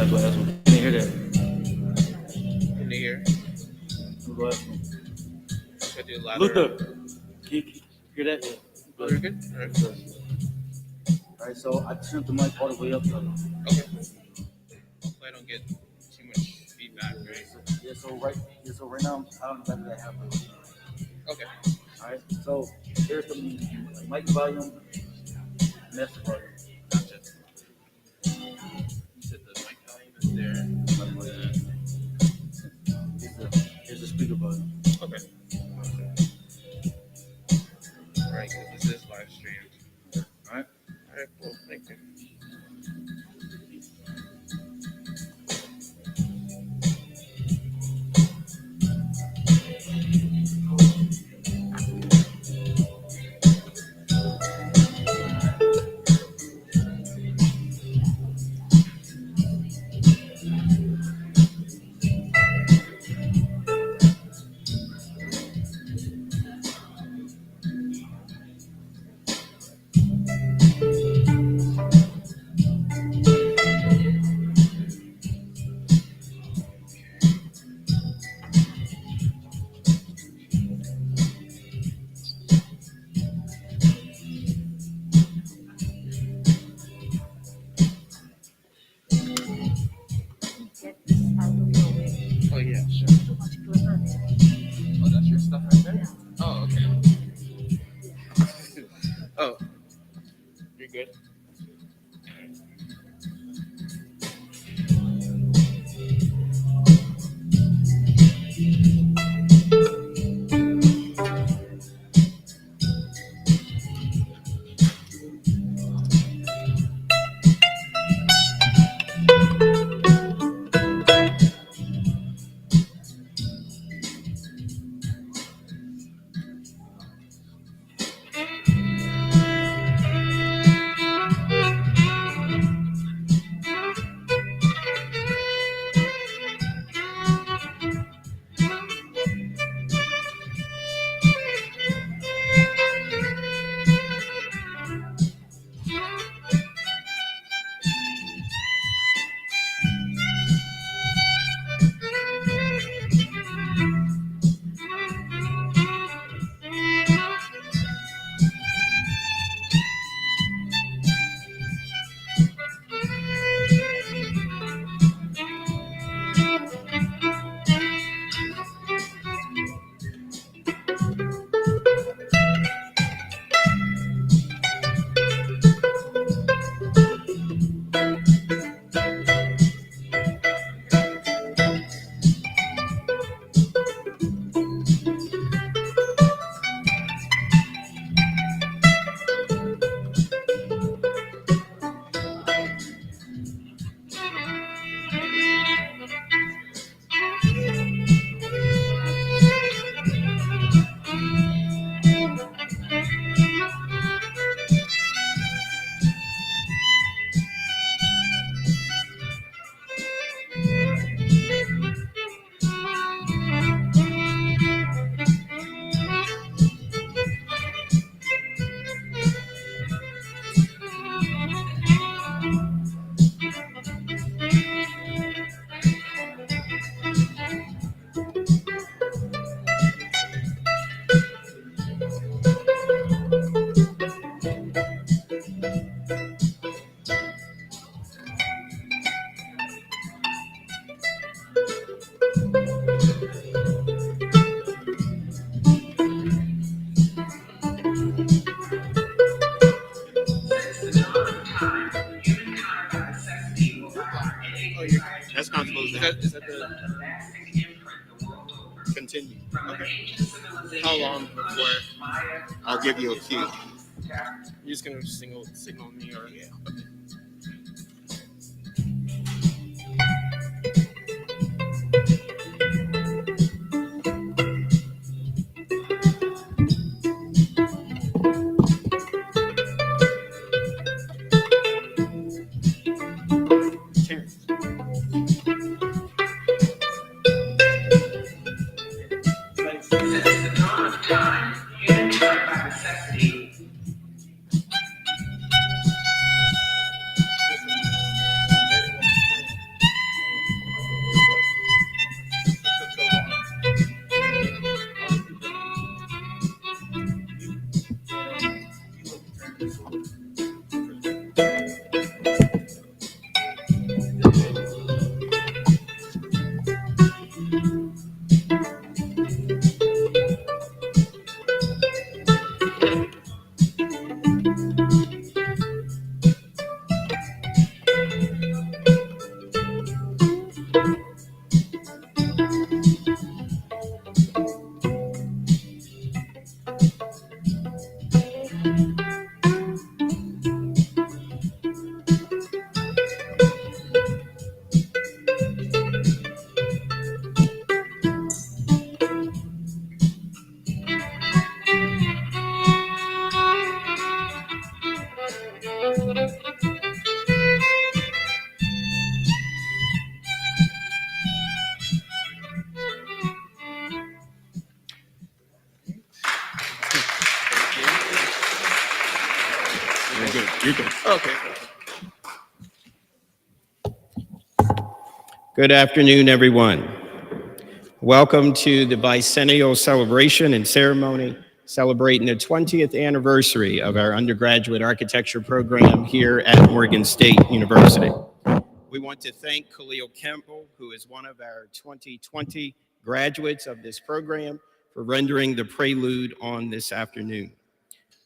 gotta go ask him. Can you hear that? In the ear. Go ask him. Should I do louder? Luther, can you hear that? Oh, you're good? All right. All right, so I turned the mic all the way up. Okay. Hopefully I don't get too much feedback, right? Yeah, so right now I don't know that happen. Okay. All right, so here's the mic volume, master volume. Gotcha. You said the mic volume is there. Here's the speaker volume. Okay. All right, because this is live streamed. All right. All right, cool. Thank you. Get this out of your way. Oh, yeah, sure. Too much clutter there. Oh, that's your stuff right there? Yeah. Oh, okay. Oh, you're good? Oh, you're That's not supposed to is happen. that the Continue. okay? How long before I'll give you a cue. you're just gonna signal me or yeah? Okay. Terrence. Since the dawn of time, humankind by necessity You're good. You're good. Okay. Good afternoon, everyone. Welcome to the bicentennial celebration and ceremony celebrating the 20th anniversary of our undergraduate architecture program here at Morgan State University. We want to thank Khalil Campbell, who is one of our 2020 graduates of this program, for rendering the prelude on this afternoon.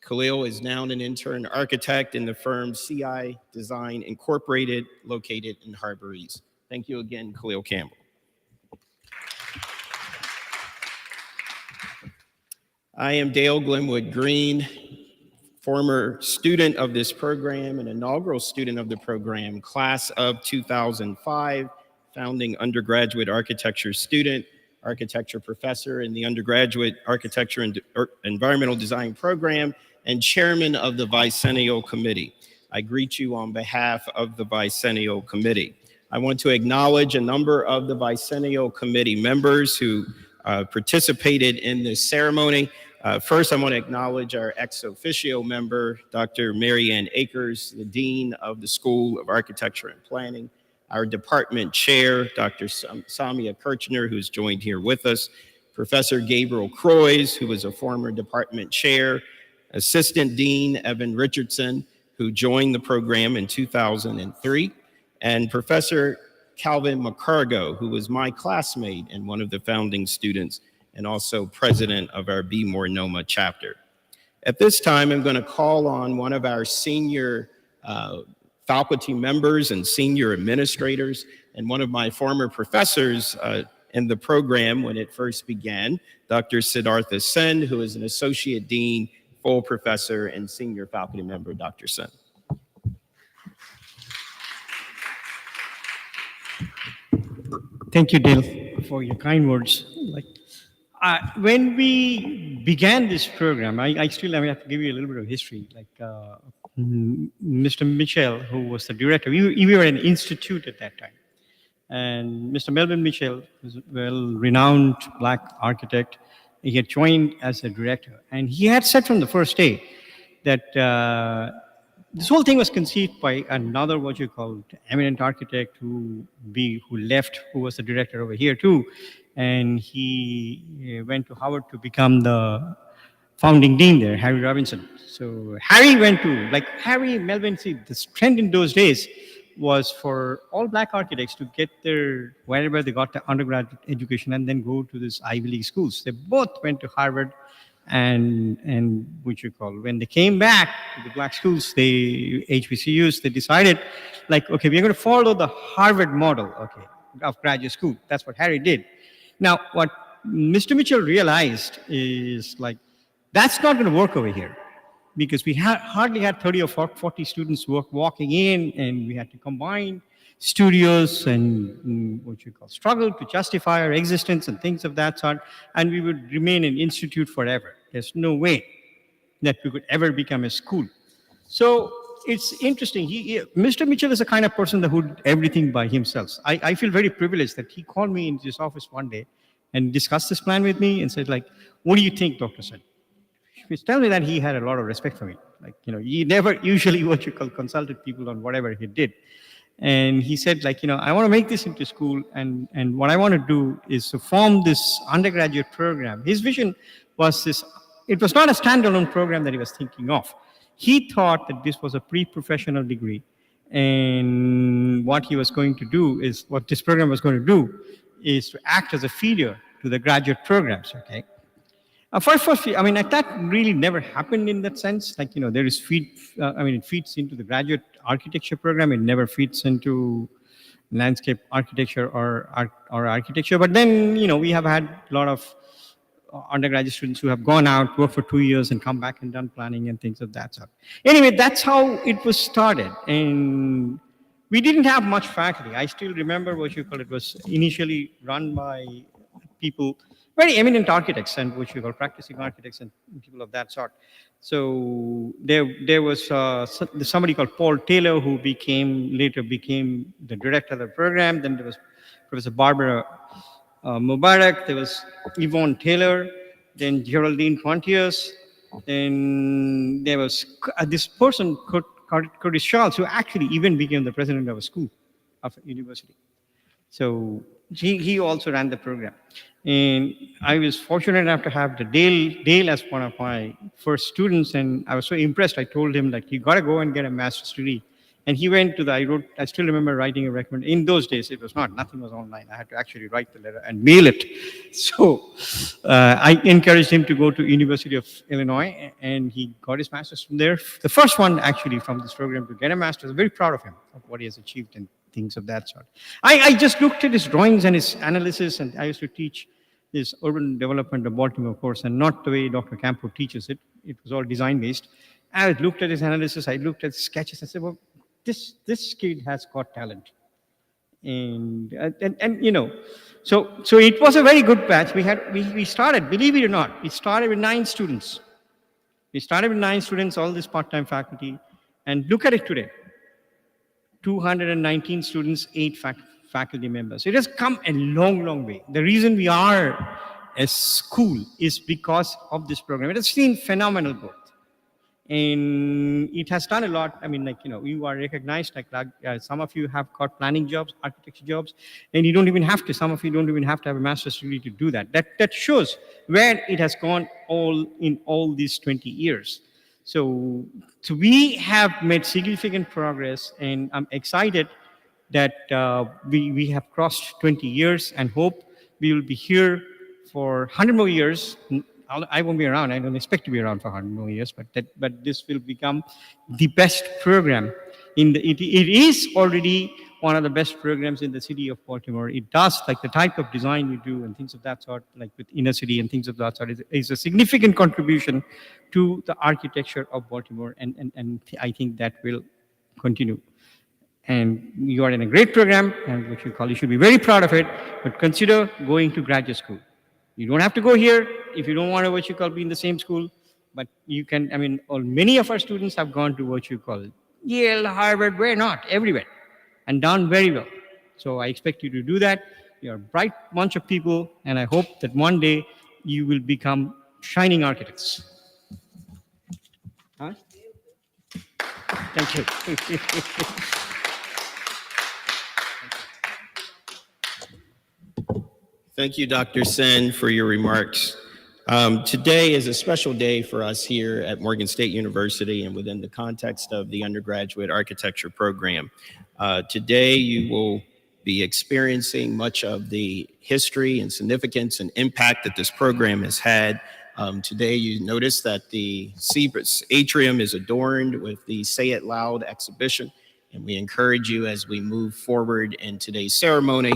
Khalil is now an intern architect in the firm CI Design Incorporated, located in Harbor East. Thank you again, Khalil Campbell. I am Dale Glenwood Green, former student of this program, an inaugural student of the program, class of 2005, founding undergraduate architecture student, architecture professor in the undergraduate architecture and environmental design program, and chairman of the bicentennial committee. I greet you on behalf of the bicentennial committee. I want to acknowledge a number of the bicentennial committee members who participated in this ceremony. First, I want to acknowledge our ex officio member, Dr. Mary Ann Akers, the Dean of the School of Architecture and Planning, our department chair, Dr. Samia Kirchner, who's joined here with us, Professor Gabriel Croys, who was a former department chair, Assistant Dean Evan Richardson, who joined the program in 2003, and Professor Calvin McCargo, who was my classmate and one of the founding students, and also president of our Be More NOMA chapter. At this time, I'm going to call on one of our senior faculty members and senior administrators, and one of my former professors in the program when it first began, Dr. Siddhartha Sen, who is an associate dean, full professor, and senior faculty member. Dr. Sen. Thank you, Dale, for your kind words. When we began this program, I have to give you a little bit of history. Mr. Mitchell, who was the director, we were an institute at that time. And Mr. Melvin Mitchell was a well-renowned Black architect. He had joined as a director. And he had said from the first day that this whole thing was conceived by another, eminent architect who was the director over here too. And he went to Howard to become the founding dean there, Harry Robinson. So Harry Melvin, see, this trend in those days was for all Black architects to get wherever they got their undergraduate education and then go to this Ivy League schools. They both went to Harvard and when they came back to the Black schools, HBCUs, they decided we're going to follow the Harvard model, of graduate school. That's what Harry did. Now, what Mr. Mitchell realized is that's not going to work over here, because we hardly had 30 or 40 students walking in, and we had to combine studios and struggle to justify our existence and things of that sort, and we would remain an institute forever. There's no way that we could ever become a school. So it's interesting. Mr. Mitchell is the kind of person who did everything by himself. I feel very privileged that he called me into his office one day and discussed this plan with me and said, what do you think, Dr. Sen? Which tells me that he had a lot of respect for me. He never usually consulted people on whatever he did. And he said, I want to make this into school, and what I want to do is to form this undergraduate program. His vision was this. It was not a standalone program that he was thinking of. He thought that this was a pre-professional degree, and what this program was going to do is to act as a feeder to the graduate programs, okay? That really never happened in that sense. There is it feeds into the graduate architecture program. It never feeds into landscape architecture or architecture. But then, we have had a lot of undergraduate students who have gone out, worked for 2 years, and come back and done planning and things of that sort. Anyway, that's how it was started. And we didn't have much faculty. I still remember it was initially run by people very eminent architects and which we call practicing architects and people of that sort. So there was somebody called Paul Taylor who later became the director of the program. Then there was Professor Barbara Mubarak. There was Yvonne Taylor. Then Geraldine Pontius. Then there was this person, Curtis Charles, who actually even became the president of a school, of a university. So he also ran the program. And I was fortunate enough to have the Dale as one of my first students, and I was so impressed. I told him, like, you got to go and get a master's degree. And he went to I still remember writing a recommendation. In those days, nothing was online. I had to actually write the letter and mail it. So I encouraged him to go to University of Illinois, and he got his master's from there. The first one, actually, from this program to get a master's. I'm very proud of him, of what he has achieved and things of that sort. I just looked at his drawings and his analysis, and I used to teach this urban development of Baltimore course, and not the way Dr. Campo teaches it. It was all design-based. I looked at his analysis, I looked at his sketches, and said, well, this kid has got talent. And you know, so it was a very good batch. We started, believe it or not, we started with 9 students. We started with 9 students, all this part-time faculty, and look at it today. 219 students, 8 faculty members. It has come a long, long way. The reason we are a school is because of this program. It has seen phenomenal growth. And it has done a lot. I mean, like, you know, you are recognized, like some of you have got planning jobs, architecture jobs, and some of you don't even have to have a master's degree to do that. That shows where it has gone in all these 20 years. So we have made significant progress, and I'm excited that we have crossed 20 years and hope we will be here for 100 more years. I won't be around. I don't expect to be around for 100 more years, but this will become the best program. It is already one of the best programs in the city of Baltimore. It does, like the type of design you do and things of that sort, like with inner city and things of that sort, is a significant contribution to the architecture of Baltimore, and I think that will continue. And you are in a great program, and what you should be very proud of it, but consider going to graduate school. You don't have to go here if you don't want to be in the same school, but you can. I mean, many of our students have gone to Yale, Harvard, where not, everywhere, and done very well. So I expect you to do that. You're a bright bunch of people, and I hope that one day you will become shining architects. Huh? Thank you. Thank you, Dr. Sen, for your remarks. Today is a special day for us here at Morgan State University and within the context of the undergraduate architecture program. Today, you will be experiencing much of the history and significance and impact that this program has had. Today, you notice that the Cebus atrium is adorned with the Say It Loud exhibition, and we encourage you as we move forward in today's ceremony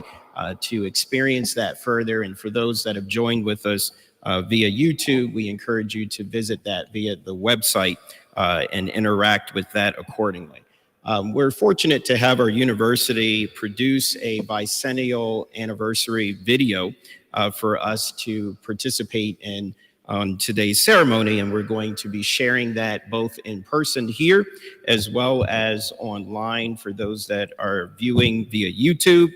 to experience that further. And for those that have joined with us via YouTube, we encourage you to visit that via the website and interact with that accordingly. We're fortunate to have our university produce a bicentennial anniversary video for us to participate in on today's ceremony, and we're going to be sharing that both in person here as well as online for those that are viewing via YouTube,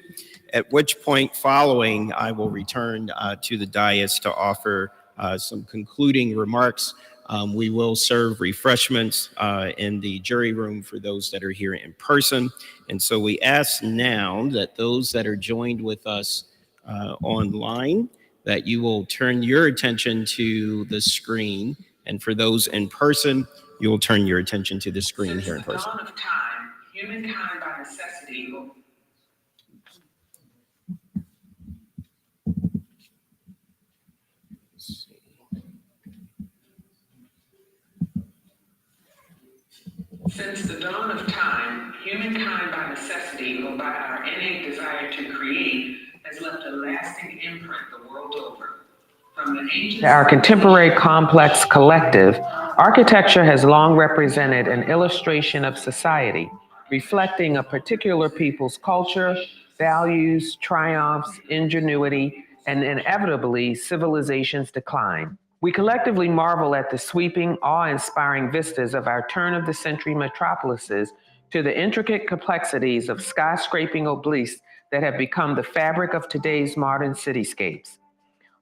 at which point following I will return to the dais to offer some concluding remarks. We will serve refreshments in the jury room for those that are here in person. And so we ask now that those that are joined with us online, that you will turn your attention to the screen. And for those in person, you will turn your attention to the screen here in person. Since the dawn of time, humankind by necessity will... Since the dawn of time, humankind by necessity or by our innate desire to create has left a lasting imprint the world over. From the ancient... Our contemporary complex collective, architecture has long represented an illustration of society, reflecting a particular people's culture, values, triumphs, ingenuity, and inevitably civilization's decline. We collectively marvel at the sweeping, awe-inspiring vistas of our turn-of-the-century metropolises to the intricate complexities of skyscraping obelisks that have become the fabric of today's modern cityscapes.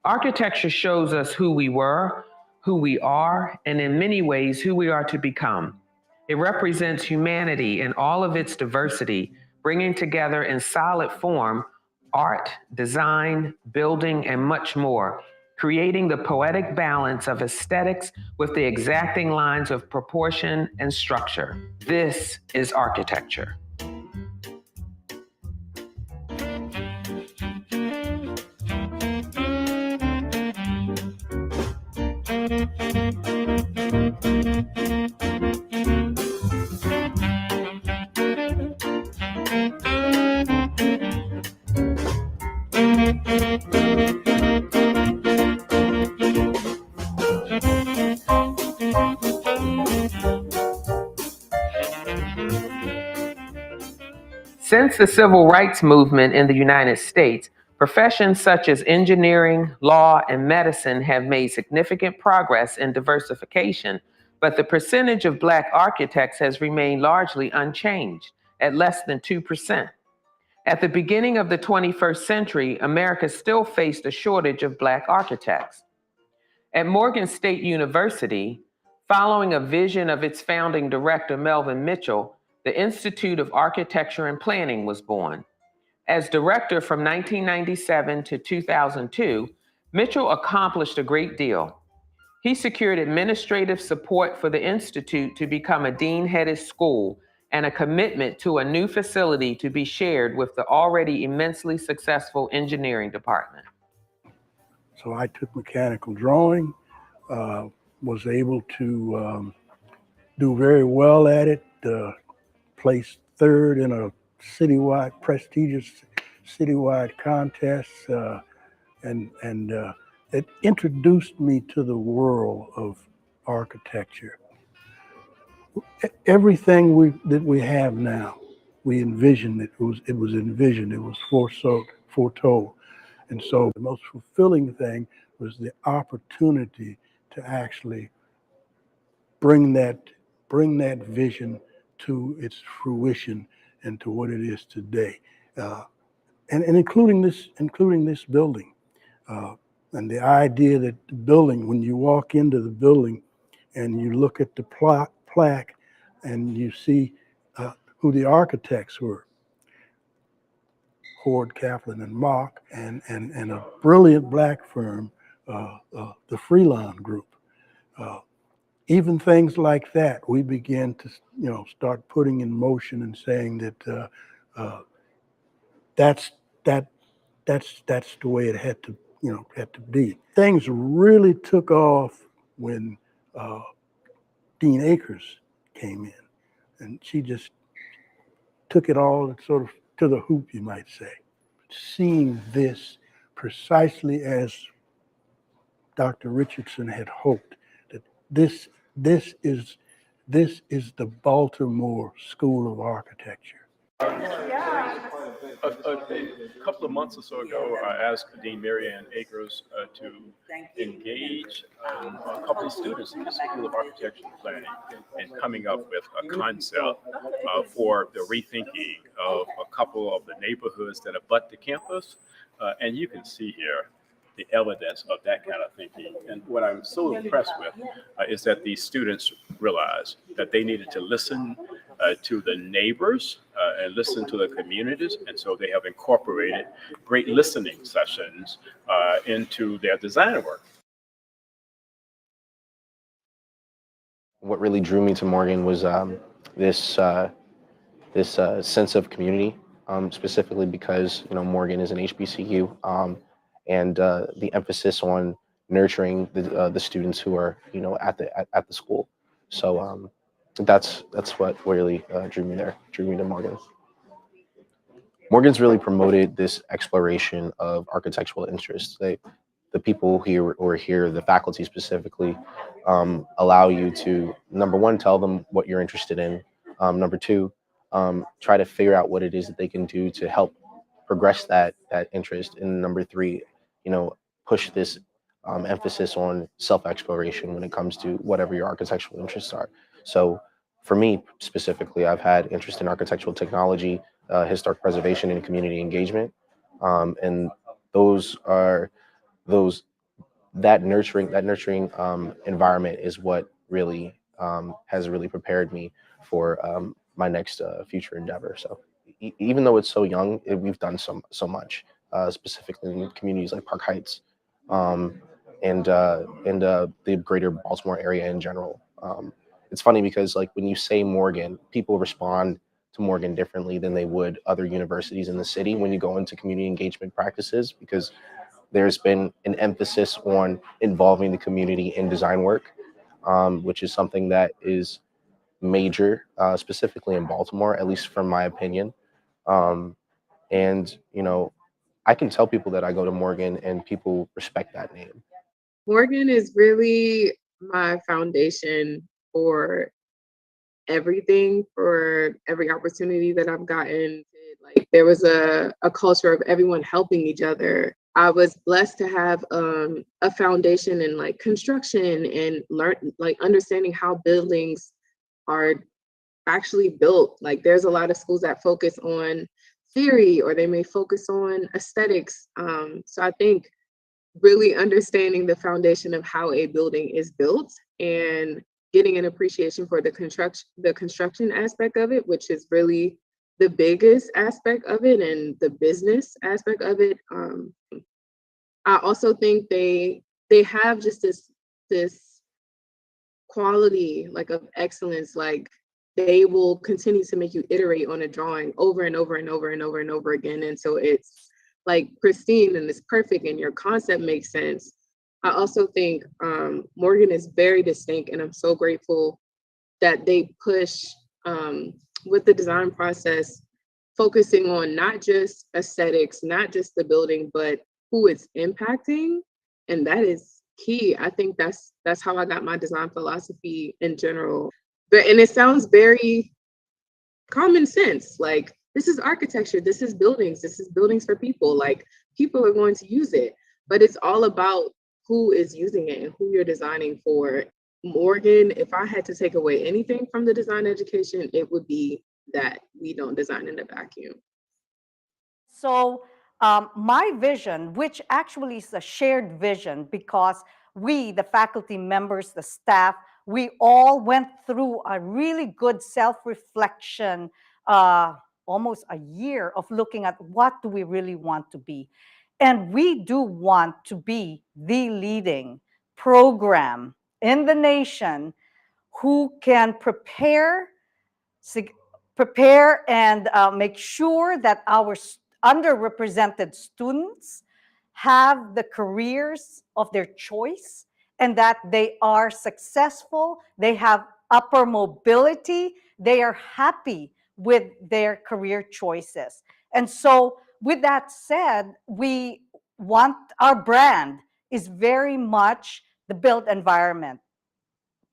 Architecture shows us who we were, who we are, and in many ways, who we are to become. It represents humanity in all of its diversity, bringing together in solid form art, design, building, and much more, creating the poetic balance of aesthetics with the exacting lines of proportion and structure. This is architecture. Since the civil rights movement in the United States, professions such as engineering, law, and medicine have made significant progress in diversification, but the percentage of Black architects has remained largely unchanged, at less than 2%. At the beginning of the 21st century, America still faced a shortage of Black architects. At Morgan State University, following a vision of its founding director, Melvin Mitchell, the Institute of Architecture and Planning was born. As director from 1997 to 2002, Mitchell accomplished a great deal. He secured administrative support for the Institute to become a dean-headed school and a commitment to a new facility to be shared with the already immensely successful engineering department. So I took mechanical drawing, was able to do very well at it, placed third in a prestigious citywide contest, and it introduced me to the world of architecture. Everything that we have now, we envisioned it was envisioned, it was foretold. And so the most fulfilling thing was the opportunity to actually bring that vision to its fruition and to what it is today, and including this building, and the idea that the building, when you walk into the building and you look at the plaque and you see who the architects were, Howard, Kaplan, and Mock, and a brilliant Black firm, the Freelon Group. Even things like that, we began to, start putting in motion and saying that that's the way it had to be. Things really took off when Dean Akers came in, and she just took it all sort of to the hoop, you might say. Seeing this precisely as Dr. Richardson had hoped, that this is the Baltimore School of Architecture. A couple of months or so ago, I asked Dean Mary Ann Akers to engage a couple of students in the School of Architecture and Planning and coming up with a concept for the rethinking of a couple of the neighborhoods that abut the campus. And you can see here the evidence of that kind of thinking. And what I'm so impressed with is that these students realized that they needed to listen to the neighbors and listen to the communities. And so they have incorporated great listening sessions into their design work. What really drew me to Morgan was this sense of community, specifically because Morgan is an HBCU, and the emphasis on nurturing the students who are at the school. So that's what really drew me to Morgan. Morgan's really promoted this exploration of architectural interests. The people who are here, the faculty specifically, allow you to, number one, tell them what you're interested in. Number two, try to figure out what it is that they can do to help progress that interest. And number three, push this emphasis on self-exploration when it comes to whatever your architectural interests are. So for me specifically, I've had interest in architectural technology, historic preservation, and community engagement. And those are those that nurturing environment is what really has really prepared me for my next future endeavor. So even though it's so young, we've done so much, specifically in communities like Park Heights, um, and the greater Baltimore area in general. It's funny because like when you say Morgan, people respond to Morgan differently than they would other universities in the city when you go into community engagement practices, because there's been an emphasis on involving the community in design work, which is something that is major, specifically in Baltimore, at least from my opinion. Um, and, I can tell people that I go to Morgan and people respect that name. Morgan is really my foundation for everything, for every opportunity that I've gotten. Like there was a culture of everyone helping each other. I was blessed to have a foundation in like construction and understanding how buildings are actually built. Like there's a lot of schools that focus on theory or they may focus on aesthetics. So I think really understanding the foundation of how a building is built and getting an appreciation for the construction aspect of it, which is really the biggest aspect of it, and the business aspect of it. I also think they have just this quality like of excellence. Like they will continue to make you iterate on a drawing over and over and over and over and over again, and so it's like pristine and it's perfect and your concept makes sense. I also think Morgan is very distinct, and I'm so grateful that they push with the design process, focusing on not just aesthetics, not just the building, but who it's impacting. And that is key. I think that's how I got my design philosophy in general. And it sounds very common sense. Like, this is architecture, this is buildings for people. Like, people are going to use it, but it's all about who is using it and who you're designing for. Morgan, if I had to take away anything from the design education, it would be that we don't design in a vacuum. So my vision, which actually is a shared vision, because we, the faculty members, the staff, we all went through a really good self-reflection, almost a year of looking at what do we really want to be. And we do want to be the leading program in the nation who can prepare and make sure that our underrepresented students have the careers of their choice and that they are successful, they have upper mobility, they are happy with their career choices. And so with that said, we want, our brand is very much the built environment,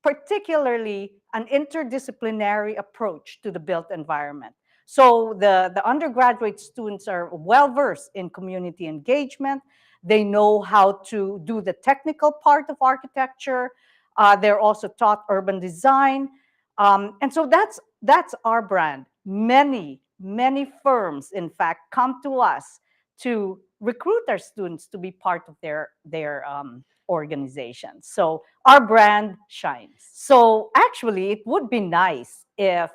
particularly an interdisciplinary approach to the built environment. So the undergraduate students are well-versed in community engagement. They know how to do the technical part of architecture. They're also taught urban design. And so that's our brand. Many firms, in fact, come to us to recruit our students to be part of their organizations. So our brand shines. So actually, it would be nice if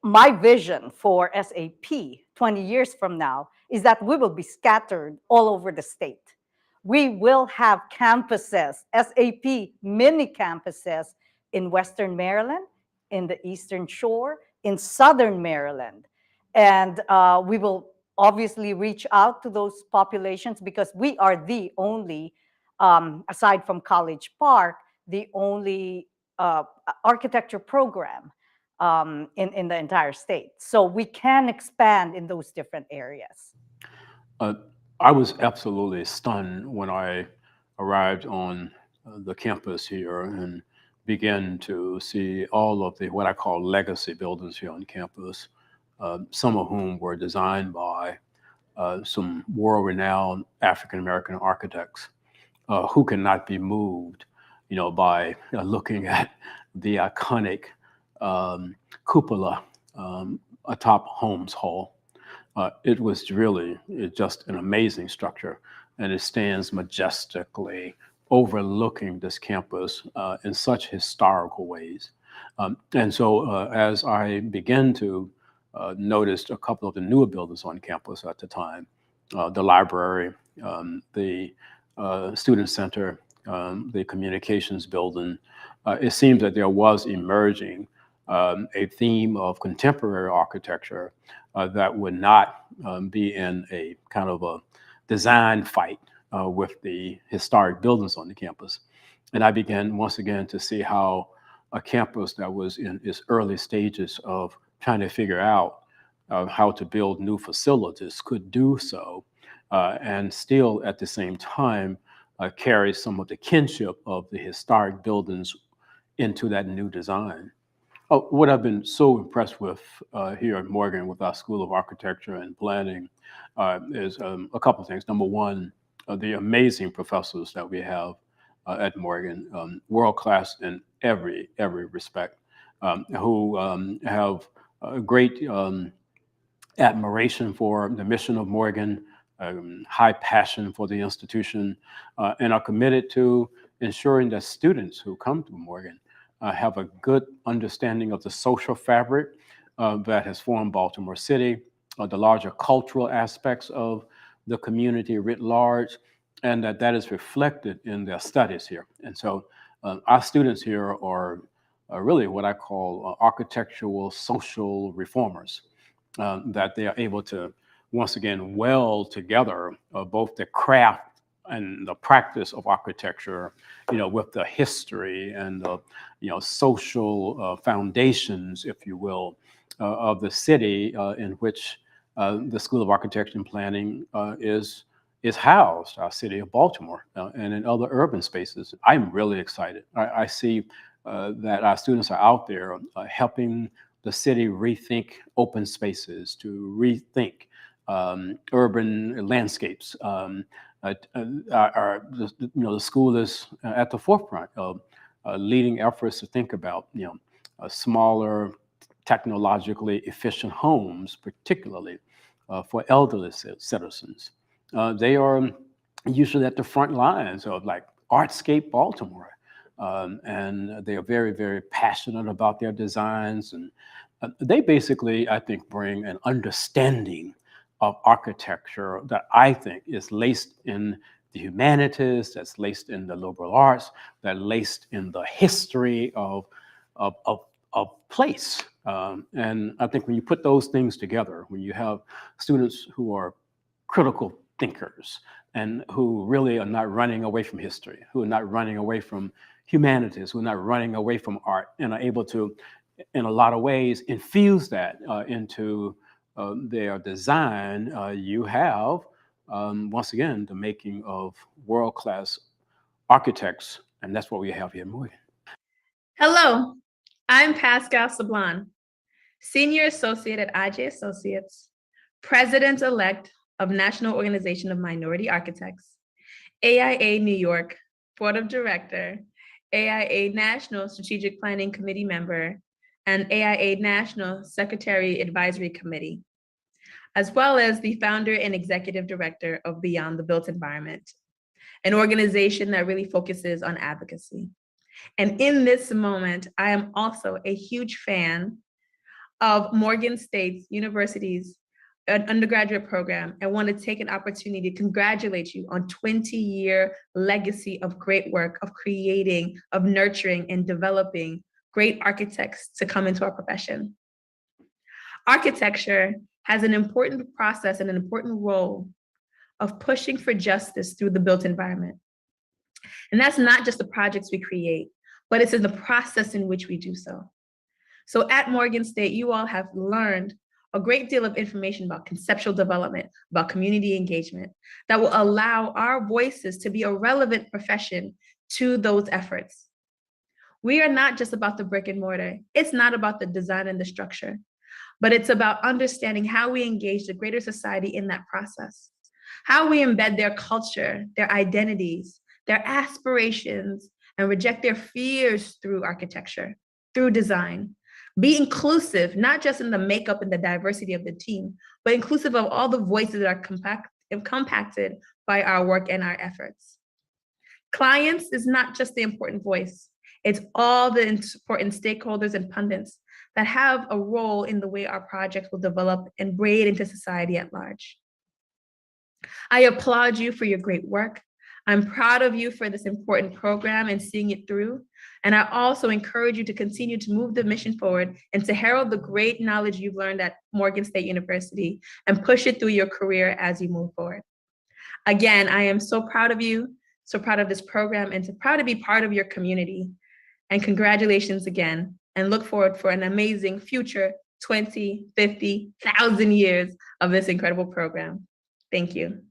my vision for SAP 20 years from now is that we will be scattered all over the state. We will have campuses, SAP mini campuses in Western Maryland, in the Eastern Shore, in Southern Maryland. And we will obviously reach out to those populations because we are the only, aside from College Park, the only architecture program in the entire state. So we can expand in those different areas. I was absolutely stunned when I arrived on the campus here and began to see all of the what I call legacy buildings here on campus, some of whom were designed by some world-renowned African-American architects who cannot be moved, by looking at the iconic cupola atop Holmes Hall. It was really just an amazing structure, and it stands majestically overlooking this campus in such historical ways. And so as I began to notice a couple of the newer buildings on campus at the time, the library, the student center, the communications building, it seems that there was emerging a theme of contemporary architecture that would not be in a kind of a design fight with the historic buildings on the campus. And I began once again to see how a campus that was in its early stages of trying to figure out how to build new facilities could do so and still at the same time carry some of the kinship of the historic buildings into that new design. What I've been so impressed with here at Morgan with our School of Architecture and Planning is a couple of things. Number one, the amazing professors that we have at Morgan, world-class in every respect, who have a great admiration for the mission of Morgan, high passion for the institution, and are committed to ensuring that students who come to Morgan have a good understanding of the social fabric that has formed Baltimore City, the larger cultural aspects of the community writ large, and that is reflected in their studies here. And so our students here are really what I call architectural social reformers, that they are able to, once again, weld together both the craft and the practice of architecture, with the history and the, social foundations, if you will, of the city in which the School of Architecture and Planning is housed, our city of Baltimore, and in other urban spaces. I'm really excited. I see that our students are out there helping the city rethink open spaces, to rethink urban landscapes. The school is at the forefront of leading efforts to think about, smaller, technologically efficient homes, particularly for elderly citizens. They are usually at the front lines of like Artscape Baltimore. And they are very, very passionate about their designs. And they basically, I think, bring an understanding of architecture that I think is laced in the humanities, that's laced in the liberal arts, that's laced in the history of place. And I think when you put those things together, when you have students who are critical thinkers and who really are not running away from history, who are not running away from humanities, who are not running away from art, and are able to, in a lot of ways, infuse that into their design, you have, once again, the making of world-class architects, and that's what we have here in Morgan. Hello, I'm Pascal Sablon, Senior Associate at IJ Associates, President-elect of National Organization of Minority Architects, AIA New York Board of Director, AIA National Strategic Planning Committee member, and AIA National Secretary Advisory Committee, as well as the founder and executive director of Beyond the Built Environment, an organization that really focuses on advocacy. And in this moment, I am also a huge fan of Morgan State University's undergraduate program. I want to take an opportunity to congratulate you on 20-year legacy of great work, of creating, of nurturing, and developing great architects to come into our profession. Architecture has an important process and an important role of pushing for justice through the built environment. And that's not just the projects we create, but it's in the process in which we do so. So at Morgan State, you all have learned a great deal of information about conceptual development, about community engagement, that will allow our voices to be a relevant profession to those efforts. We are not just about the brick and mortar. It's not about the design and the structure. but it's about understanding how we engage the greater society in that process, how we embed their culture, their identities, their aspirations, and reject their fears through architecture, through design. Be inclusive, not just in the makeup and the diversity of the team, but inclusive of all the voices that are compacted by our work and our efforts. Clients is not just the important voice, it's all the important stakeholders and pundits that have a role in the way our projects will develop and braid into society at large. I applaud you for your great work. I'm proud of you for this important program and seeing it through. And I also encourage you to continue to move the mission forward and to herald the great knowledge you've learned at Morgan State University and push it through your career as you move forward. Again, I am so proud of you, so proud of this program, and so proud to be part of your community. And congratulations again, and look forward for an amazing future 20, 50, 1,000 years of this incredible program. Thank you.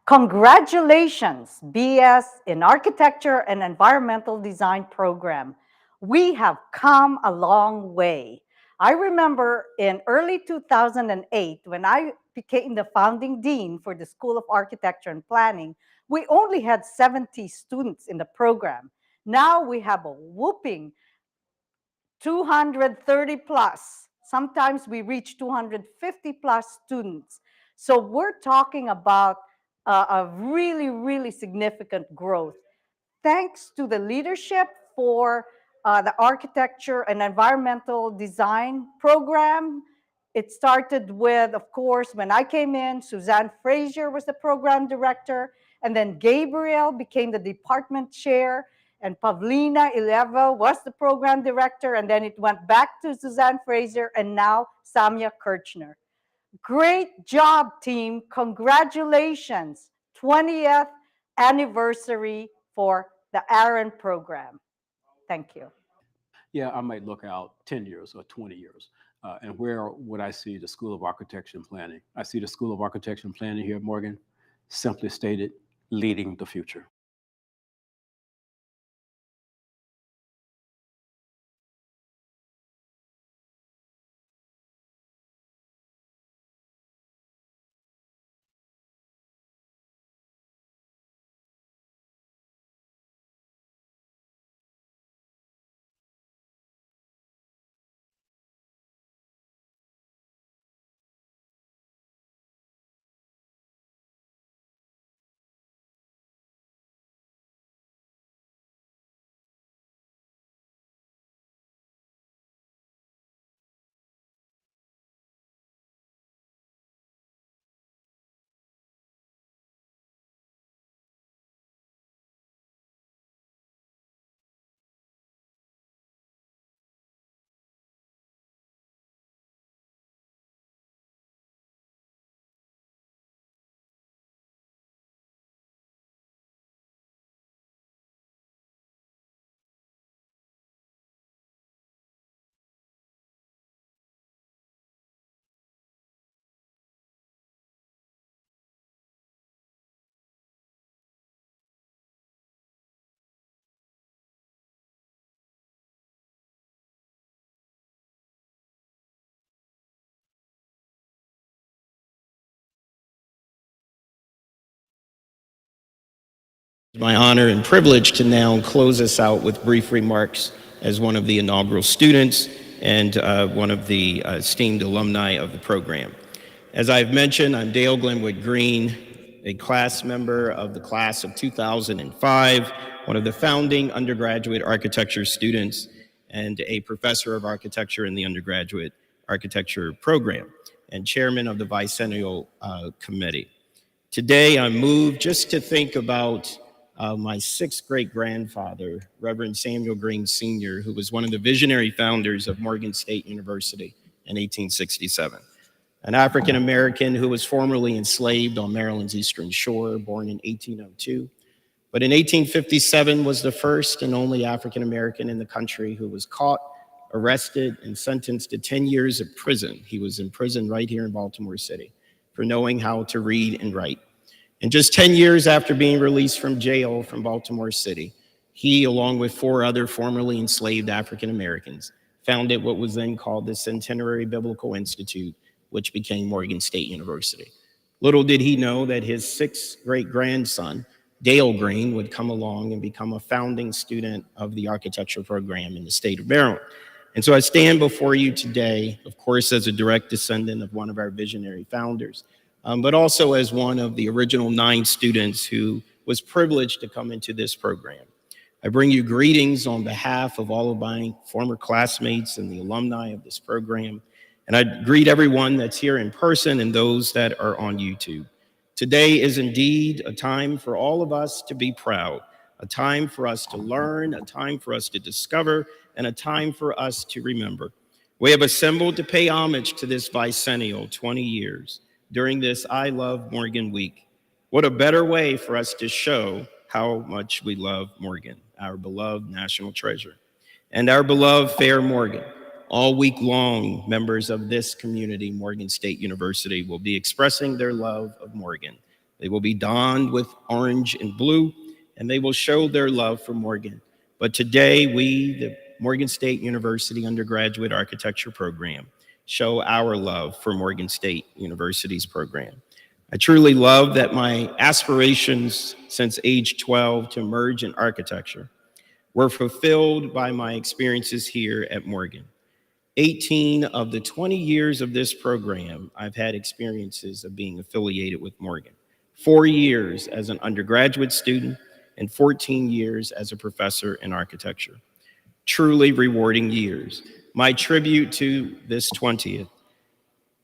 Congratulations, BS in Architecture and Environmental Design program. We have come a long way. I remember in early 2008, when I became the founding dean for the School of Architecture and Planning, we only had 70 students in the program. Now we have a whooping 230 plus. Sometimes we reach 250 plus students. So we're talking about a really, really significant growth. Thanks to the leadership for the Architecture and Environmental Design program. It started with, of course, when I came in, Suzanne Frazier was the program director, and then Gabriel became the department chair, and Pavlina Ileva was the program director, and then it went back to Suzanne Frazier, and now Samia Kirchner. Great job, team. Congratulations. 20th anniversary for the Aaron program. Thank you. Yeah, I might look out 10 years or 20 years. And where would I see the School of Architecture and Planning? I see the School of Architecture and Planning here at Morgan, simply stated, leading the future. It's my honor and privilege to now close us out with brief remarks as one of the inaugural students and one of the esteemed alumni of the program. As I've mentioned, I'm Dale Glenwood Green, a class member of the class of 2005, one of the founding undergraduate architecture students, and a professor of architecture in the undergraduate architecture program, and chairman of the Bicentennial Committee. Today, I'm moved just to think about my sixth great-grandfather, Reverend Samuel Green Sr., who was one of the visionary founders of Morgan State University in 1867. An African-American who was formerly enslaved on Maryland's Eastern Shore, born in 1802. But in 1857 was the first and only African-American in the country who was caught, arrested, and sentenced to 10 years of prison. He was in prison right here in Baltimore City for knowing how to read and write. And just 10 years after being released from jail from Baltimore City, he, along with 4 other formerly enslaved African-Americans, founded what was then called the Centenary Biblical Institute, which became Morgan State University. Little did he know that his 6th great-grandson, Dale Green, would come along and become a founding student of the architecture program in the state of Maryland. And so I stand before you today, of course, as a direct descendant of one of our visionary founders, but also as one of the original 9 students who was privileged to come into this program. I bring you greetings on behalf of all of my former classmates and the alumni of this program. And I greet everyone that's here in person and those that are on YouTube. Today is indeed a time for all of us to be proud, a time for us to learn, a time for us to discover, and a time for us to remember. We have assembled to pay homage to this bicentennial 20 years during this I Love Morgan Week. What a better way for us to show how much we love Morgan, our beloved national treasure, and our beloved Fair Morgan. All week long, members of this community, Morgan State University, will be expressing their love of Morgan. They will be donned with orange and blue, and they will show their love for Morgan. But today, we, the Morgan State University Undergraduate Architecture Program, show our love for Morgan State University's program. I truly love that my aspirations since age 12 to emerge in architecture were fulfilled by my experiences here at Morgan. 18 of the 20 years of this program, I've had experiences of being affiliated with Morgan. 4 years as an undergraduate student and 14 years as a professor in architecture. Truly rewarding years. My tribute to this 20th,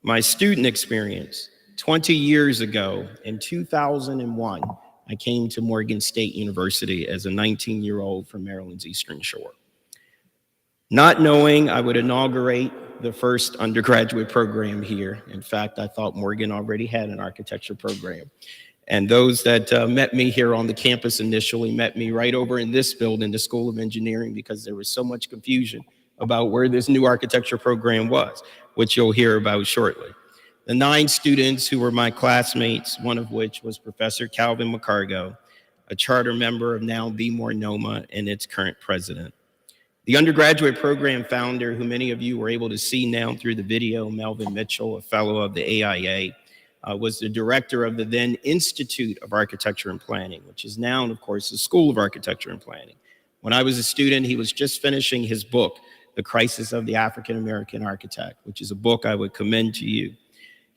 my student experience. 20 years ago, in 2001, I came to Morgan State University as a 19-year-old from Maryland's Eastern Shore. Not knowing I would inaugurate the first undergraduate program here. In fact, I thought Morgan already had an architecture program. And those that met me here on the campus initially met me right over in this building, the School of Engineering, because there was so much confusion about where this new architecture program was, which you'll hear about shortly. The 9 students who were my classmates, one of which was Professor Calvin McCargo, a charter member of now Be More Noma and its current president. The undergraduate program founder, who many of you were able to see now through the video, Melvin Mitchell, a fellow of the AIA, was the director of the then Institute of Architecture and Planning, which is now, of course, the School of Architecture and Planning. When I was a student, he was just finishing his book, The Crisis of the African American Architect, which is a book I would commend to you.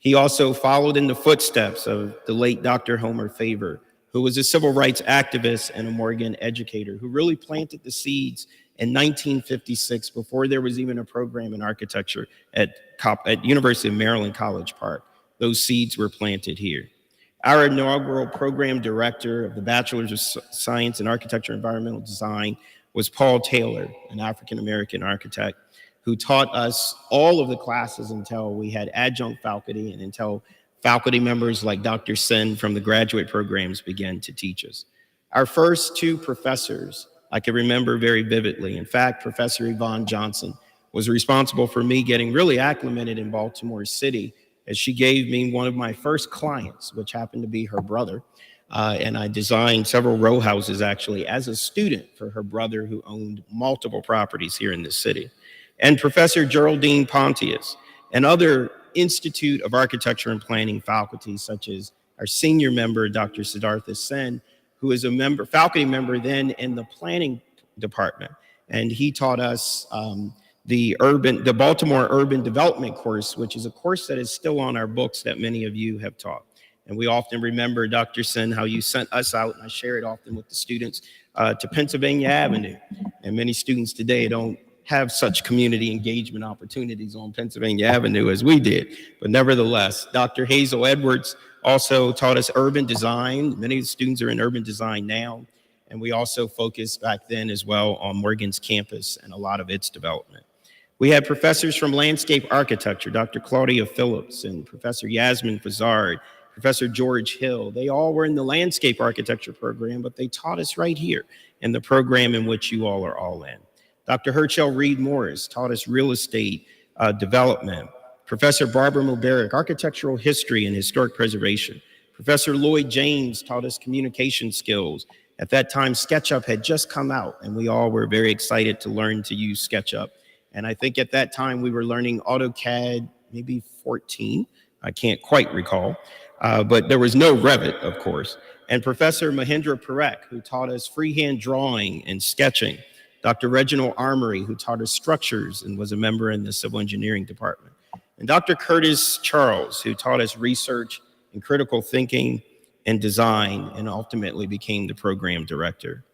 He also followed in the footsteps of the late Dr. Homer Faber, who was a civil rights activist and a Morgan educator, who really planted the seeds in 1956 before there was even a program in architecture at University of Maryland College Park. Those seeds were planted here. Our inaugural program director of the Bachelor's of Science in Architecture and Environmental Design was Paul Taylor, an African-American architect, who taught us all of the classes until we had adjunct faculty and until faculty members like Dr. Sen from the graduate programs began to teach us. Our first 2 professors I can remember very vividly. In fact, Professor Yvonne Johnson was responsible for me getting really acclimated in Baltimore City, as she gave me one of my first clients, which happened to be her brother. And I designed several row houses actually as a student for her brother, who owned multiple properties here in this city. And Professor Geraldine Pontius and other Institute of Architecture and Planning faculty, such as our senior member, Dr. Siddhartha Sen, who is a faculty member then in the planning department. And he taught us the Baltimore Urban Development course, which is a course that is still on our books that many of you have taught. And we often remember, Dr. Sen, how you sent us out, and I share it often with the students, to Pennsylvania Avenue. And many students today don't have such community engagement opportunities on Pennsylvania Avenue as we did. But nevertheless, Dr. Hazel Edwards also taught us urban design. Many of the students are in urban design now. And we also focused back then as well on Morgan's campus and a lot of its development. We had professors from landscape architecture, Dr. Claudia Phillips and Professor Yasmin Fazard, Professor George Hill. They all were in the landscape architecture program, but they taught us right here in the program in which you all are all in. Dr. Herschel Reed Morris taught us real estate development. Professor Barbara Mubarak, architectural history and historic preservation. Professor Lloyd James taught us communication skills. At that time, SketchUp had just come out, and we all were very excited to learn to use SketchUp. And I think at that time we were learning AutoCAD, maybe 14. I can't quite recall, but there was no Revit, of course. And Professor Mahendra Parekh, who taught us freehand drawing and sketching. Dr. Reginald Armory, who taught us structures and was a member in the civil engineering department. And Dr. Curtis Charles, who taught us research and critical thinking and design, and ultimately became the program director.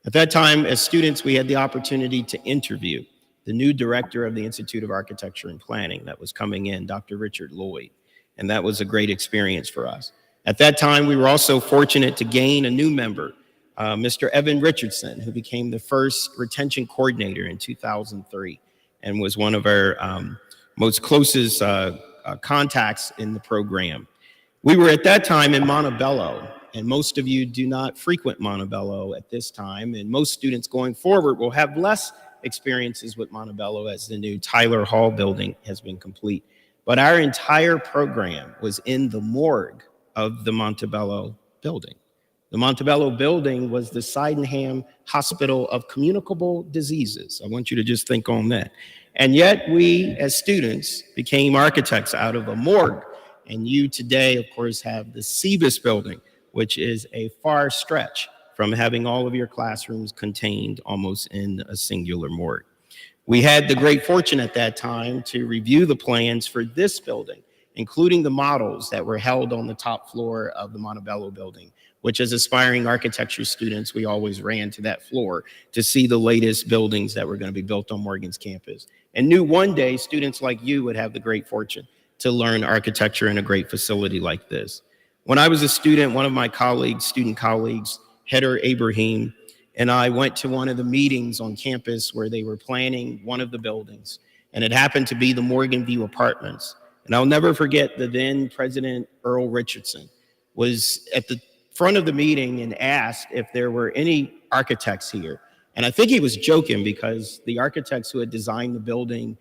At that time, as students, we had the opportunity to interview the new director of the Institute of Architecture and Planning that was coming in, Dr. Richard Lloyd. And that was a great experience for us. At that time, we were also fortunate to gain a new member, Mr. Evan Richardson, who became the first retention coordinator in 2003 and was one of our most closest contacts in the program. We were at that time in Montebello, and most of you do not frequent Montebello at this time, and most students going forward will have less experiences with Montebello as the new Tyler Hall building has been complete. But our entire program was in the morgue of the Montebello building. The Montebello building was the Sydenham Hospital of Communicable Diseases. I want you to just think on that. And yet we, as students, became architects out of a morgue. And you today, of course, have the CBIS building, which is a far stretch from having all of your classrooms contained almost in a singular morgue. We had the great fortune at that time to review the plans for this building, including the models that were held on the top floor of the Montebello building, which as aspiring architecture students, we always ran to that floor to see the latest buildings that were going to be built on Morgan's campus. And knew one day students like you would have the great fortune to learn architecture in a great facility like this. When I was a student, one of my colleagues, student colleagues, Heather Ibrahim, and I went to one of the meetings on campus where they were planning one of the buildings, and it happened to be the Morgan View Apartments. And I'll never forget the then President Earl Richardson was at the front of the meeting and asked if there were any architects here. And I think he was joking because the architects who had designed the building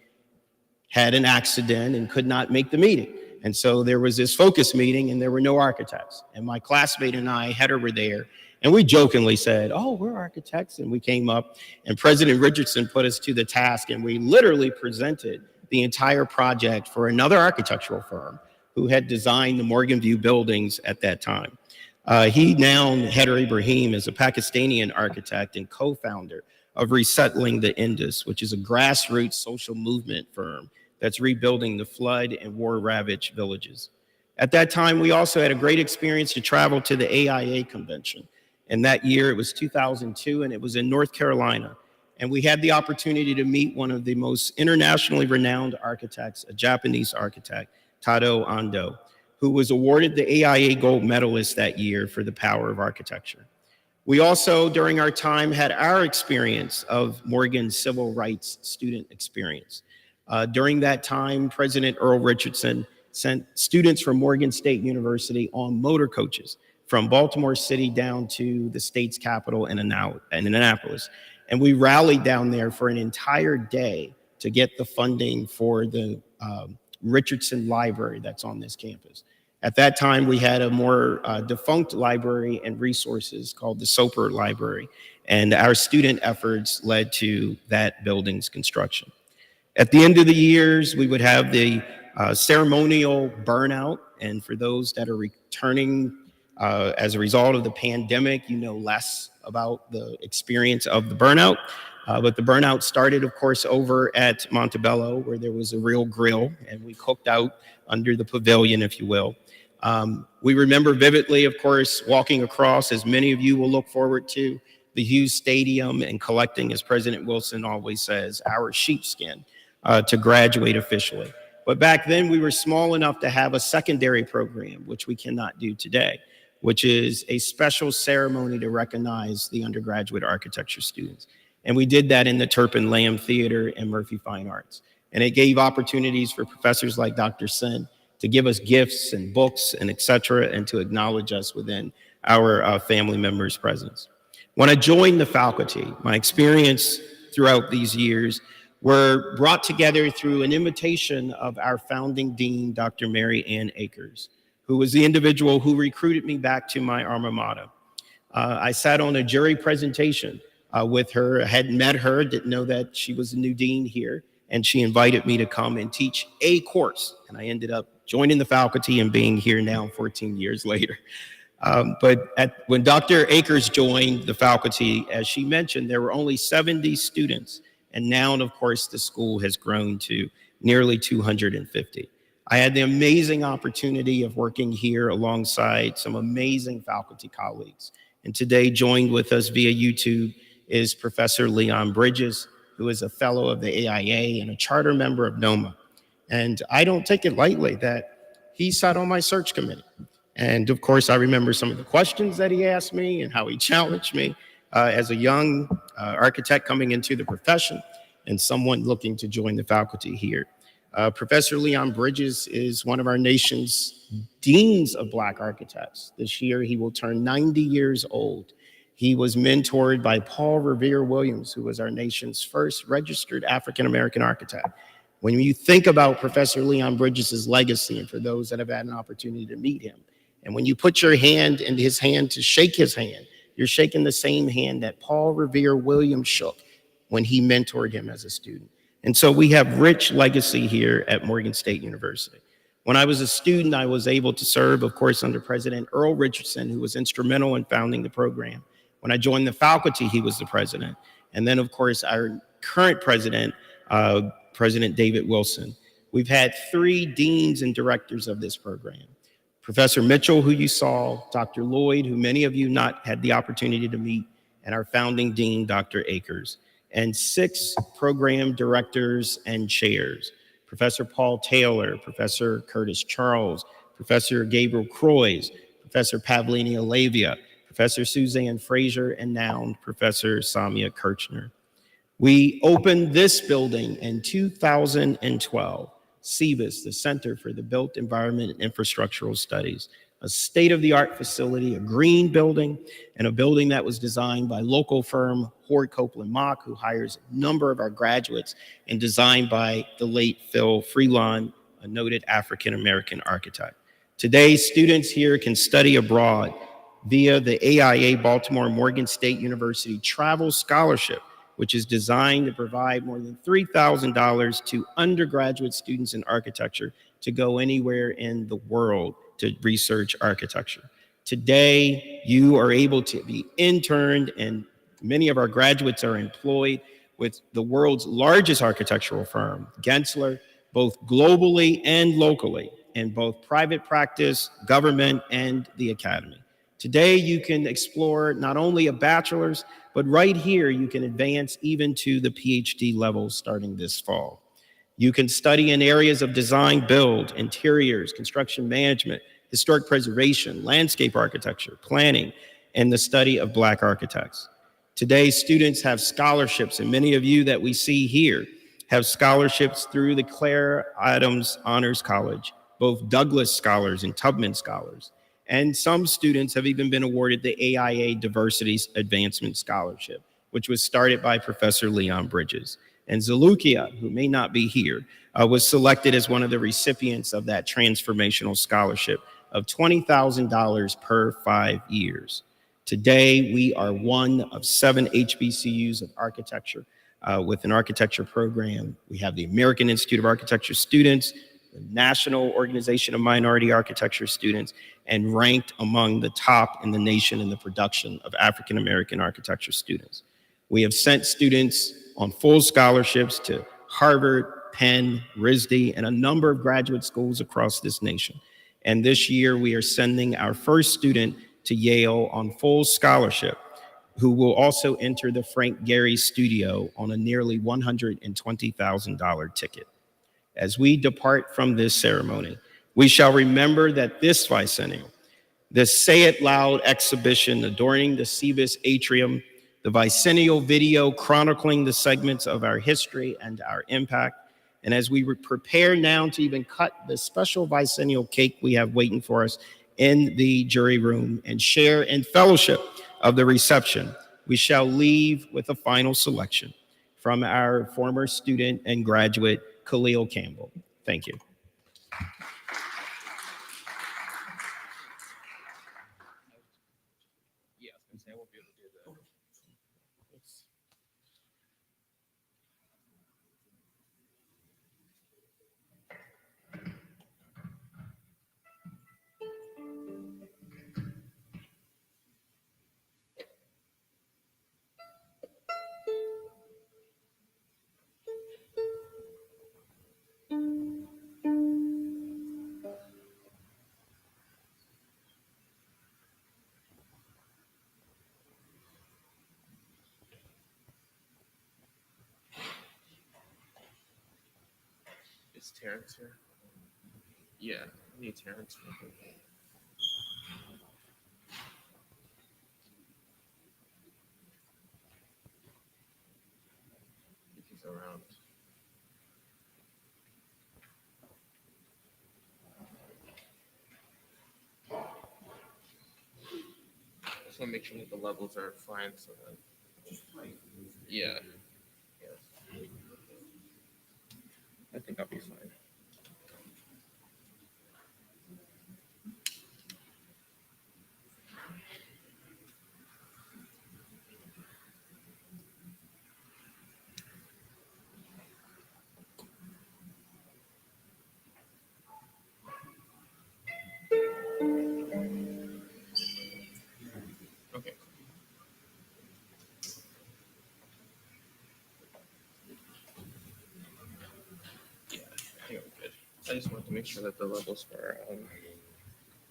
had an accident and could not make the meeting. And so there was this focus meeting and there were no architects. And my classmate and I, Heather, were there. And we jokingly said, oh, we're architects. And we came up and President Richardson put us to the task and we literally presented the entire project for another architectural firm who had designed the Morgan View buildings at that time. He now, Heather Ibrahim, is a Pakistani architect and co-founder of Resettling the Indus, which is a grassroots social movement firm that's rebuilding the flood and war-ravaged villages. At that time, we also had a great experience to travel to the AIA convention. And that year, it was 2002, and it was in North Carolina. And we had the opportunity to meet one of the most internationally renowned architects, a Japanese architect, Tado Ando, who was awarded the AIA Gold Medalist that year for the power of architecture. We also, during our time, had our experience of Morgan's civil rights student experience. During that time, President Earl Richardson sent students from Morgan State University on motor coaches from Baltimore City down to the state's capital in Annapolis. And we rallied down there for an entire day to get the funding for the Richardson Library that's on this campus. At that time, we had a more defunct library and resources called the Soper Library, and our student efforts led to that building's construction. At the end of the years, we would have the ceremonial burnout, and for those that are returning as a result of the pandemic, you know less about the experience of the burnout. But the burnout started, of course, over at Montebello, where there was a real grill, and we cooked out under the pavilion, if you will. We remember vividly, of course, walking across, as many of you will look forward to, the Hughes Stadium and collecting, as President Wilson always says, our sheepskin to graduate officially. But back then, we were small enough to have a secondary program, which we cannot do today, which is a special ceremony to recognize the undergraduate architecture students. And we did that in the Turpin Lamb Theater and Murphy Fine Arts. And it gave opportunities for professors like Dr. Sen to give us gifts and books and et cetera, and to acknowledge us within our family members' presence. When I joined the faculty, my experience throughout these years were brought together through an invitation of our founding dean, Dr. Mary Ann Akers, who was the individual who recruited me back to my alma mater. I sat on a jury presentation with her. I hadn't met her, didn't know that she was the new dean here. and she invited me to come and teach a course. And I ended up joining the faculty and being here now 14 years later. When Dr. Akers joined the faculty, as she mentioned, there were only 70 students. And now, of course, the school has grown to nearly 250. I had the amazing opportunity of working here alongside some amazing faculty colleagues. And today, joined with us via YouTube is Professor Leon Bridges, who is a fellow of the AIA and a charter member of NOMA. And I don't take it lightly that he sat on my search committee. And of course, I remember some of the questions that he asked me and how he challenged me as a young architect coming into the profession and someone looking to join the faculty here. Professor Leon Bridges is one of our nation's deans of Black architects. This year, he will turn 90 years old. He was mentored by Paul Revere Williams, who was our nation's first registered African-American architect. When you think about Professor Leon Bridges' legacy, and for those that have had an opportunity to meet him, and when you put your hand in his hand to shake his hand, you're shaking the same hand that Paul Revere Williams shook when he mentored him as a student. And so we have rich legacy here at Morgan State University. When I was a student, I was able to serve, of course, under President Earl Richardson, who was instrumental in founding the program. When I joined the faculty, he was the president. And then, of course, our current president, President David Wilson. We've had 3 deans and directors of this program. Professor Mitchell, who you saw, Dr. Lloyd, who many of you not had the opportunity to meet, and our founding dean, Dr. Akers, and 6 program directors and chairs, Professor Paul Taylor, Professor Curtis Charles, Professor Gabriel Croys, Professor Pavlini Alavia, Professor Suzanne Frazier, and now Professor Samia Kirchner. We opened this building in 2012, CBIS, the Center for the Built Environment and Infrastructural Studies, a state-of-the-art facility, a green building, and a building that was designed by local firm Hord Copeland Mock, who hires a number of our graduates, and designed by the late Phil Freelon, a noted African-American architect. Today, students here can study abroad via the AIA Baltimore Morgan State University Travel Scholarship, which is designed to provide more than $3,000 to undergraduate students in architecture to go anywhere in the world to research architecture. Today, you are able to be interned, and many of our graduates are employed with the world's largest architectural firm, Gensler, both globally and locally, in both private practice, government, and the academy. Today, you can explore not only a bachelor's, but right here, you can advance even to the PhD level starting this fall. You can study in areas of design build, interiors, construction management, historic preservation, landscape architecture, planning, and the study of Black architects. Today, students have scholarships, and many of you that we see here have scholarships through the Claire Adams Honors College, both Douglas Scholars and Tubman Scholars. And some students have even been awarded the AIA Diversity Advancement Scholarship, which was started by Professor Leon Bridges. And Zalukia, who may not be here, was selected as one of the recipients of that transformational scholarship of $20,000 per 5 years. Today, we are one of 7 HBCUs of architecture with an architecture program. We have the American Institute of Architecture students, the National Organization of Minority Architecture students, and ranked among the top in the nation in the production of African-American architecture students. We have sent students on full scholarships to Harvard, Penn, RISD, and a number of graduate schools across this nation. And this year, we are sending our first student to Yale on full scholarship, who will also enter the Frank Gehry Studio on a nearly $120,000 ticket. As we depart from this ceremony, we shall remember that this bicentennial, this Say It Loud exhibition adorning the CBIS atrium, the bicentennial video chronicling the segments of our history and our impact, and as we prepare now to even cut the special bicentennial cake we have waiting for us in the jury room and share in fellowship of the reception, we shall leave with a final selection from our former student and graduate, Khalil Campbell. Thank you. Is Terrence here? Yeah, I need Terrence. If he's around. Just want to make sure that the levels are fine. So that, yeah. Yes. I think I'll be fine. Okay. Yeah, I think I'm good. I just wanted to make sure that the levels were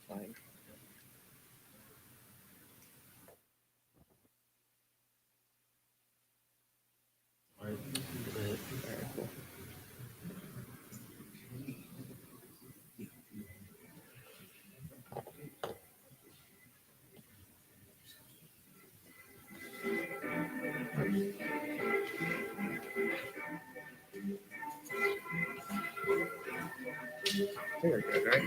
fine. All right, cool. I think we're good, right?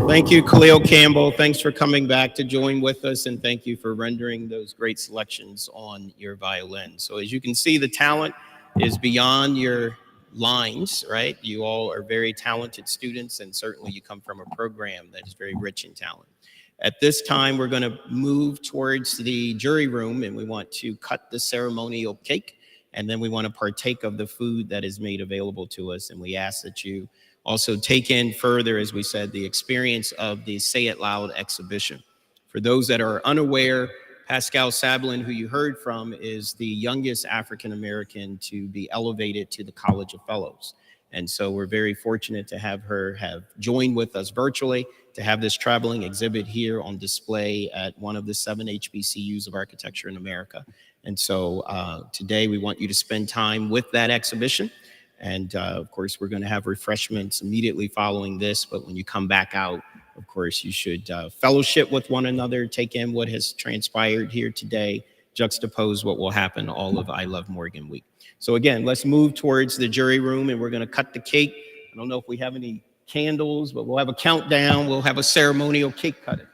Thank you, Khalil Campbell. Thanks for coming back to join with us, and thank you for rendering those great selections on your violin. So as you can see, the talent is beyond your lines, right? You all are very talented students, and certainly you come from a program that is very rich in talent. At this time, we're going to move towards the jury room, and we want to cut the ceremonial cake, and then we want to partake of the food that is made available to us. And we ask that you also take in further, as we said, the experience of the Say It Loud exhibition. For those that are unaware, Pascal Sablin, who you heard from, is the youngest African-American to be elevated to the College of Fellows. And so we're very fortunate to have her have joined with us virtually to have this traveling exhibit here on display at one of the 7 HBCUs of architecture in America. And so today we want you to spend time with that exhibition. And of course, we're going to have refreshments immediately following this. But when you come back out, of course, you should fellowship with one another, take in what has transpired here today, juxtapose what will happen all of I Love Morgan Week. So again, let's move towards the jury room, and we're going to cut the cake. I don't know if we have any candles, but we'll have a countdown. We'll have a ceremonial cake cutting.